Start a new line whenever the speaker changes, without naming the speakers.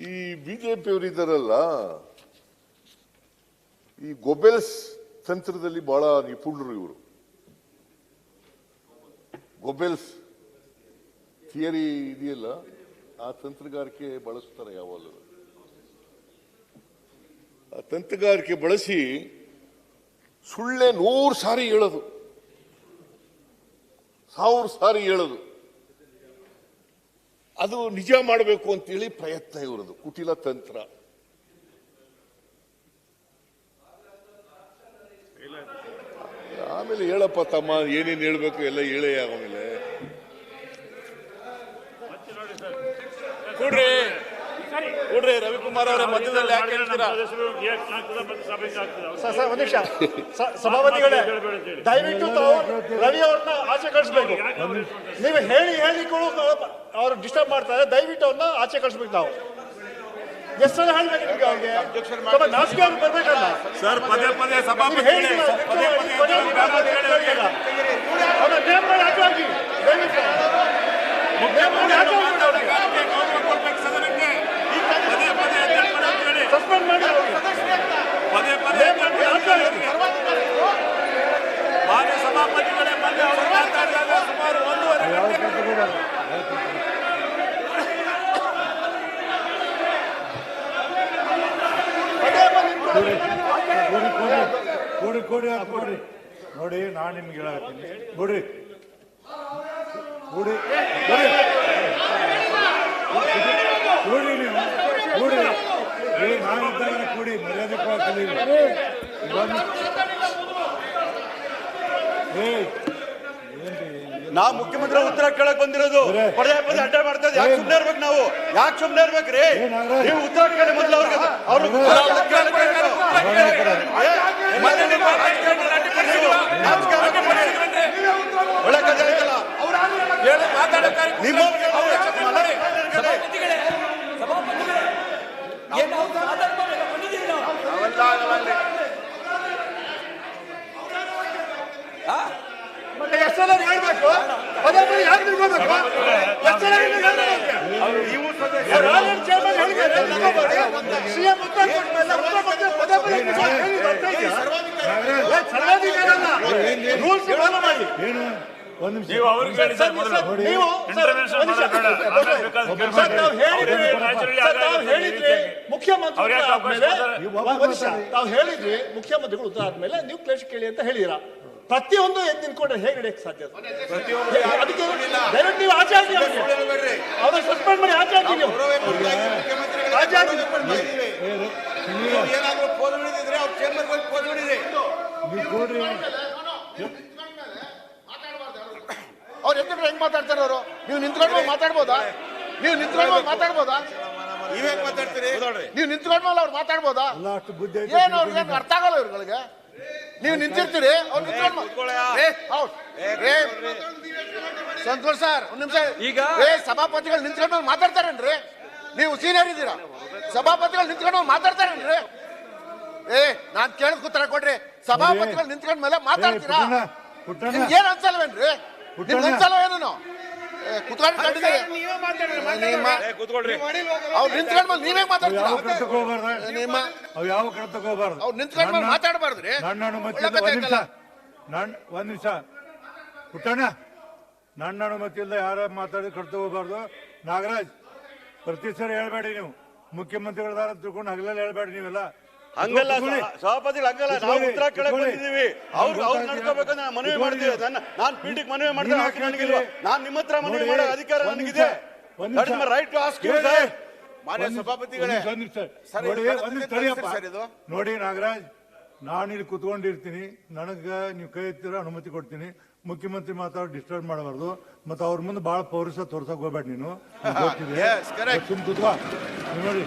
ಈ ಬಿಜೆಪಿಯವರು ಇದ್ದಾರಲ್ಲ, ಈ ಗೊಬೆಲ್ಸ್ ತಂತ್ರದಲ್ಲಿ ಬಹಳ ನಿಪುಣರು ಇವರು. ಗೊಬೆಲ್ಸ್ ಥಿಯರಿ ಇದೆಯಲ್ಲ, ಆ ತಂತ್ರಗಾರಿಕೆ ಬಳಸ್ತಾರೆ ಯಾವಾಗಲೂ. ಆ ತಂತ್ರಗಾರಿಕೆ ಬಳಸಿ ಸುಳ್ಳೆ 100 ಸಾರಿ ಹೇಳೋದು, 1000 ಸಾರಿ ಹೇಳೋದು, ಅದು ನಿಜ ಮಾಡಬೇಕು ಅಂತೇಳಿ ಪ್ರಯತ್ನ ಇರೋದು ಕುಟಿಲ ತಂತ್ರ. ಆಮೇಲೆ ಹೇಳಪ್ಪ ತಮ್ಮ, ಏನೇನು ಹೇಳ್ಬೇಕು ಎಲ್ಲ ಹೇಳೇ. ಆಮೇಲೆ
ಕೂಡ್ರಿ ರವಿಕುಮಾರ್ ಅವರ ಮಧ್ಯದಲ್ಲಿ ಯಾಕೆ ಹೇಳ್ತೀರಾ?
ಒಂದು ನಿಮಿಷ ಸಭಾಪತಿಗಳೇ, ದಯವಿಟ್ಟು ತಾವು ರವಿ ಅವ್ರನ್ನ ಆಚೆ ಕಳಿಸ್ಬೇಕು. ನೀವು ಹೇಳಿಗಳು ಅವ್ರು ಡಿಸ್ಟರ್ಬ್ ಮಾಡ್ತಾರೆ, ದಯವಿಟ್ಟು ಅವ್ರನ್ನ ಆಚೆ ಕಳಿಸ್ಬೇಕು. ನಾವು ಎಷ್ಟು ಸಲ ಹೇಳ್ಬೇಕು ನಿಮ್ಗೆ? ಅವ್ರಿಗೆ ನಾಚಿಕೆ ಅವ್ರಿಗೆ ಬರ್ಬೇಕಲ್ಲ
ಸರ್. ಪದೇ ಪದೇ ಸಭಾಪತಿ
ಅವ್ರ ನೇಮ್ ಮಾಡಿ ಆಚೆ ಹಾಕಿ, ದಯವಿಟ್ಟು ಸಸ್ಪೆಂಡ್ ಮಾಡಿ
ಪದೇ ಪದೇ ಮಾನ್ಯ ಸಭಾಪತಿಗಳೇ ಬಂದು ಅವರು ಮಾತಾಡಿದಾಗ ಸುಮಾರು 1.5
ಗಂಟೆ ನೋಡಿ. ನಾನು ನಿಮ್ಗೆ ಹೇಳತ್ತೀನಿ, ನೋಡ್ರಿ ಕೂಡಿ ಕೂಡಿ ನೀವು ಕೂಡಿ ನಾನಿದ್ದಾಗ ಕೂಡಿ ಮರ್ಯಾದೆ ಕಲೀರಿ.
ನಾವು ಮುಖ್ಯಮಂತ್ರಿ ಉತ್ತರ ಕೇಳಕ್ ಬಂದಿರೋದು. ಪದೇ ಪದೇ ಅಡ್ಡ ಮಾಡ್ತದೆ. ಯಾಕೆ ಸುಮ್ಮನೆ ಇರ್ಬೇಕು? ನಾವು ಯಾಕೆ ಸುಮ್ಮನೆ ಇರ್ಬೇಕ್ರಿ? ನೀವು ಉತ್ತರ ಕೇಳಿ ಮೊದಲು ಅವ್ರಿಗೆ ಒಳ್ಳೆ ಕಥೆ ಆಯ್ತಲ್ಲ.
ಎಷ್ಟು ಹೇಳ್ಬೇಕು? ಪದೇ ಪದೇ ಯಾಕೆ ನಿಲ್ಕೋಬೇಕು? ಎಷ್ಟು ಸಿಎಂ ಉತ್ತರ ಪದೇ ಪದೇ ರೂಲ್ಸ್ ಫಾಲೋ ಮಾಡಿ.
ನೀವು ಅವ್ರಿಗೆ ಹೇಳಿ ಸರ್,
ನೀವು ಹೇಳಿದ್ರಿ ಮುಖ್ಯಮಂತ್ರಿ ತಾವು ಹೇಳಿದ್ರಿ ಮುಖ್ಯಮಂತ್ರಿಗಳು ಉತ್ತರ ಆದ್ಮೇಲೆ ನೀವು ಕ್ಲೇಶ್ ಕೇಳಿ ಅಂತ ಹೇಳಿದಿರಾ. ಪ್ರತಿಯೊಂದು ಎದ್ದು ನಿಂತ್ಕೊಂಡ್ರೆ ಹೇಗೆ ನಡೆಯಕ್ಕೆ ಸಾಧ್ಯ? ಅದಕ್ಕೆ ಡೈರೆಕ್ಟ್ ನೀವು ಆಚೆ ಹಾಕಿ, ಅವ್ರನ್ನ ಸಸ್ಪೆಂಡ್ ಮಾಡಿ ಆಚೆ ಹಾಕಿ. ನೀವು ಆಚೆ ಹಾಕಿ.
ಏನಾದ್ರೂ ಪೋಲ್ ಹಿಡಿದಿದ್ರೆ ಅವ್ರ ಚೇಂಬರ್ ಹೋಗಿ ಪೋಲ್ ಹಿಡಿದ್ರಿ.
ಅವ್ರು ಎತ್ತಿದ್ರೆ ಹೆಂಗ್ ಮಾತಾಡ್ತಾರೆ ಅವರು? ನೀವು ನಿಂತ್ಕೊಂಡು ಮಾತಾಡ್ಬೋದಾ? ನೀವು ನಿಂತ್ಕೊಂಡು ಮಾತಾಡ್ಬೋದಾ?
ನೀವೇನ್ ಮಾತಾಡ್ತೀರಿ?
ನೀವು ನಿಂತ್ಕೊಂಡ್ ಮೇಲೆ ಅವ್ರು ಮಾತಾಡ್ಬೋದಾ? ಏನು ಅವ್ರಿಗೆ ಏನು ಅರ್ಥ ಆಗಲ್ಲ ಇವ್ರುಗಳಿಗೆ? ನೀವು ನಿಂತಿರ್ತೀರಿ, ಅವ್ರು ನಿಂತ್ಕೊಂಡು ಸಂತೋಷ್ ಸರ್ ಒಂದ್ ನಿಮಿಷ. ಈಗ ಸಭಾಪತಿಗಳು ನಿಂತ್ಕೊಂಡು ಮಾತಾಡ್ತಾರೇನ್ರಿ? ನೀವು ಸೀನಿಯರ್ ಇದ್ದೀರಾ, ಸಭಾಪತಿಗಳು ನಿಂತ್ಕೊಂಡು ಮಾತಾಡ್ತಾರೇನ್ರಿ? ನಾನ್ ಕೇಳಿದ್ ಕೂತರ ಕೊಡ್ರಿ. ಸಭಾಪತಿಗಳು ನಿಂತ್ಕೊಂಡ್ ಮೇಲೆ ಮಾತಾಡ್ತೀರಾ? ನಿಮ್ಗೆ ಏನ್ ಅನ್ಸಲ್ವೇನ್ರಿ? ನಿಮ್ಗೆ ಅನ್ಸಲ್ವ ಏನು? ಕುತ್ಕೊಂಡು ಕಂಡಿದ್ದೀರಿ ಅವ್ರು ನಿಂತ್ಕೊಂಡ್ ಮೇಲೆ ನೀವೇ ಮಾತಾಡ್ತೀರಾ?
ಯಾವ ಕಡೆ ತಗೋಬಾರ್ದು.
ಅವ್ರು ನಿಂತ್ಕೊಂಡ್ ಮೇಲೆ ಮಾತಾಡಬಾರ್ದ್ರಿ.
ನನ್ನ ಅನುಮತಿ ಒಂದ್ ನಿಮಿಷ ಪುಟ್ಟಣ್ಣ, ನನ್ನ ಅನುಮತಿಯಿಂದ ಯಾರ ಮಾತಾಡಿ ಕಡೆ ತಗೋಬಾರ್ದು. ನಾಗರಾಜ್, ಪ್ರತಿ ಸರಿ ಹೇಳ್ಬೇಡಿ ನೀವು. ಮುಖ್ಯಮಂತ್ರಿಗಳದಾರ ತಿಳ್ಕೊಂಡು ಹಗಲಲ್ಲಿ ಹೇಳ್ಬೇಡಿ ನೀವೆಲ್ಲ.
ಹಂಗಲ್ಲ ಸಭಾಪತಿಗಳು, ಹಂಗಲ್ಲ. ನಾವು ಉತ್ತರ ಕೇಳಕ್ ಬಂದಿದ್ದೀವಿ. ಅವ್ರು ನಡ್ಕೋಬೇಕಂತ ನಾನು ಮನವಿ ಮಾಡ್ತೀವಿ. ನಾನು ಪೀಠಕ್ಕೆ ಮನವಿ ಮಾಡ್ತೀನಿ. ನನಗಿಲ್ವಾ? ನಾನು ನಿಮ್ಮ ಹತ್ರ ಮನವಿ ಮಾಡೋ ಅಧಿಕಾರ ನನಗಿದೆ. Right to ask you sir. ಮಾನ್ಯ ಸಭಾಪತಿಗಳೇ,
ನೋಡಿ ನಾಗರಾಜ್, ನಾನು ಇಲ್ಲಿ ಕುತ್ಕೊಂಡಿರ್ತೀನಿ. ನನಗ ನೀವು ಕೈ ಎತ್ತಿರ ಅನುಮತಿ ಕೊಡ್ತೀನಿ. ಮುಖ್ಯಮಂತ್ರಿ ಮಾತಾಡೋ ಡಿಸ್ಟರ್ಬ್ ಮಾಡಬಾರ್ದು. ಮತ್ತೆ ಅವ್ರ ಮುಂದೆ ಬಹಳ ಪೌರುಷ ತೋರ್ಸಕ್ ಹೋಗ್ಬೇಡ ನೀನು. ಗೊತ್ತಿದೆ, ಸುಮ್ ಕುತ್ವಾ ನೋಡಿ.